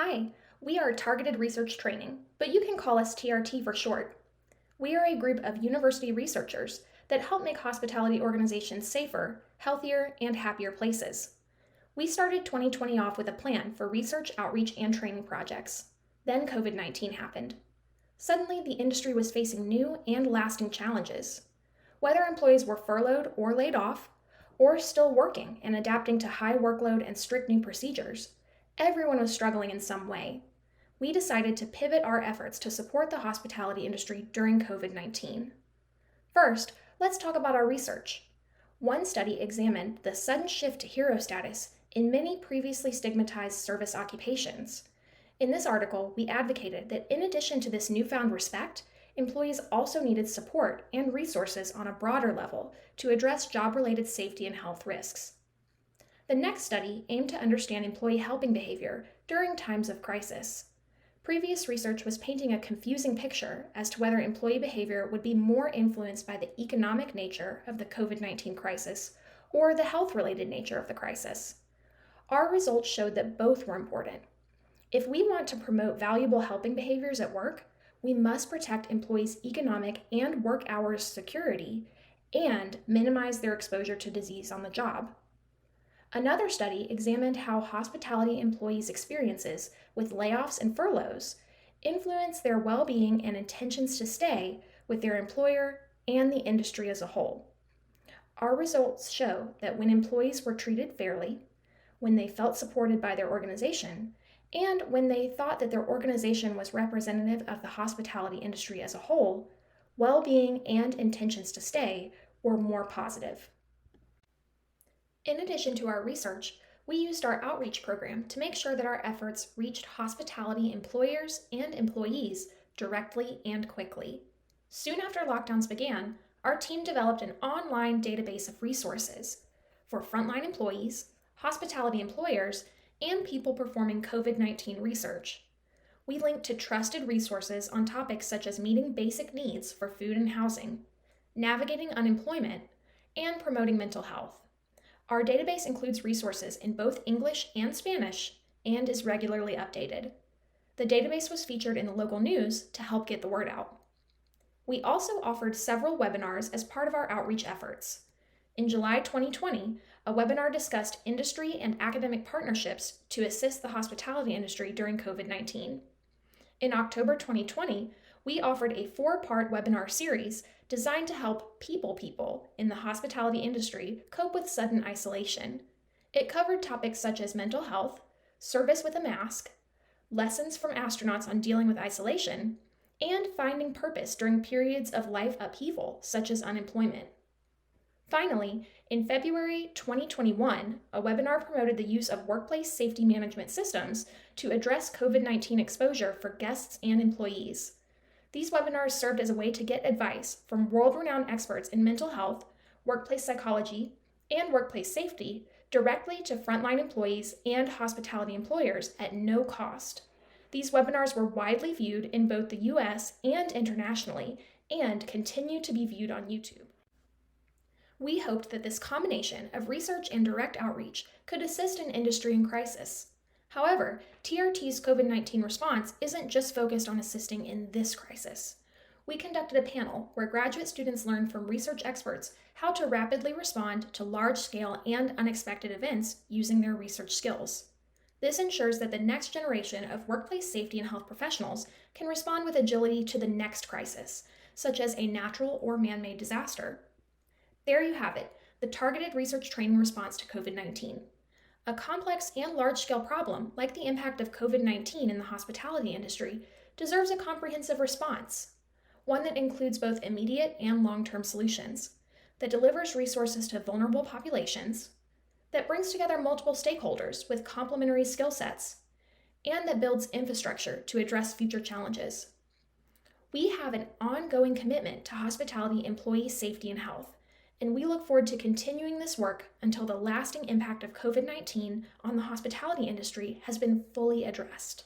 Hi, we are Targeted Research Training, but you can call us TRT for short. We are a group of university researchers that help make hospitality organizations safer, healthier, and happier places. We started 2020 off with a plan for research, outreach, and training projects. Then COVID-19 happened. Suddenly, the industry was facing new and lasting challenges. Whether employees were furloughed or laid off, or still working and adapting to high workload and strict new procedures, everyone was struggling in some way. We decided to pivot our efforts to support the hospitality industry during COVID-19. First, let's talk about our research. One study examined the sudden shift to hero status in many previously stigmatized service occupations. In this article, we advocated that in addition to this newfound respect, employees also needed support and resources on a broader level to address job-related safety and health risks. The next study aimed to understand employee helping behavior during times of crisis. Previous research was painting a confusing picture as to whether employee behavior would be more influenced by the economic nature of the COVID-19 crisis or the health-related nature of the crisis. Our results showed that both were important. If we want to promote valuable helping behaviors at work, we must protect employees' economic and work hours security and minimize their exposure to disease on the job. Another study examined how hospitality employees' experiences with layoffs and furloughs influence their well-being and intentions to stay with their employer and the industry as a whole. Our results show that when employees were treated fairly, when they felt supported by their organization, and when they thought that their organization was representative of the hospitality industry as a whole, well-being and intentions to stay were more positive. In addition to our research, we used our outreach program to make sure that our efforts reached hospitality employers and employees directly and quickly. Soon after lockdowns began, our team developed an online database of resources for frontline employees, hospitality employers, and people performing COVID-19 research. We linked to trusted resources on topics such as meeting basic needs for food and housing, navigating unemployment, and promoting mental health. Our database includes resources in both English and Spanish and is regularly updated. The database was featured in the local news to help get the word out. We also offered several webinars as part of our outreach efforts. In July 2020, a webinar discussed industry and academic partnerships to assist the hospitality industry during COVID-19. In October 2020, we offered a 4-part webinar series designed to help people in the hospitality industry cope with sudden isolation. It covered topics such as mental health, service with a mask, lessons from astronauts on dealing with isolation, and finding purpose during periods of life upheaval, such as unemployment. Finally, in February 2021, a webinar promoted the use of workplace safety management systems to address COVID-19 exposure for guests and employees. These webinars served as a way to get advice from world-renowned experts in mental health, workplace psychology, and workplace safety directly to frontline employees and hospitality employers at no cost. These webinars were widely viewed in both the US and internationally and continue to be viewed on YouTube. We hoped that this combination of research and direct outreach could assist an industry in crisis. However, TRT's COVID-19 response isn't just focused on assisting in this crisis. We conducted a panel where graduate students learned from research experts how to rapidly respond to large-scale and unexpected events using their research skills. This ensures that the next generation of workplace safety and health professionals can respond with agility to the next crisis, such as a natural or man-made disaster. There you have it, the targeted research training response to COVID-19. A complex and large-scale problem, like the impact of COVID-19 in the hospitality industry, deserves a comprehensive response, one that includes both immediate and long-term solutions, that delivers resources to vulnerable populations, that brings together multiple stakeholders with complementary skill sets, and that builds infrastructure to address future challenges. We have an ongoing commitment to hospitality employee safety and health, and we look forward to continuing this work until the lasting impact of COVID-19 on the hospitality industry has been fully addressed.